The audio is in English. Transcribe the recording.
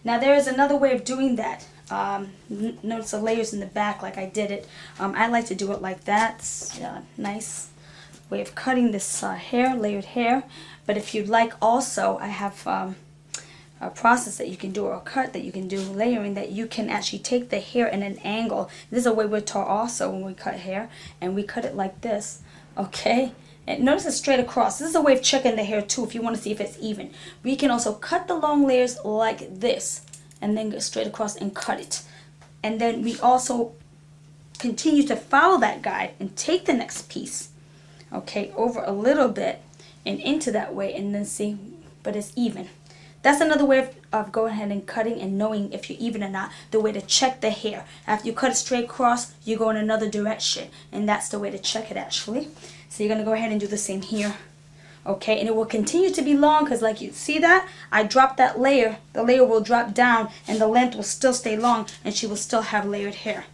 Now there is another way of doing that. Notice the layers in the back like I did it. I like to do it like that. It's a nice way of cutting this hair, layered hair. But if you'd like also, I have a process that you can do, or a cut that you can do, layering, that you can actually take the hair in an angle. This is a way we're taught also when we cut hair, and we cut it like this, okay? And notice it's straight across. This is a way of checking the hair too if you want to see if it's even. We can also cut the long layers like this, and then go straight across and cut it. And then we also continue to follow that guide and take the next piece, okay, over a little bit and into that way, and then see, but it's even. That's another way of going ahead and cutting and knowing if you're even or not, the way to check the hair. After you cut it straight across, you go in another direction, and that's the way to check it actually. So you're going to go ahead and do the same here. Okay, and it will continue to be long because like you see that, I dropped that layer. The layer will drop down and the length will still stay long and she will still have layered hair.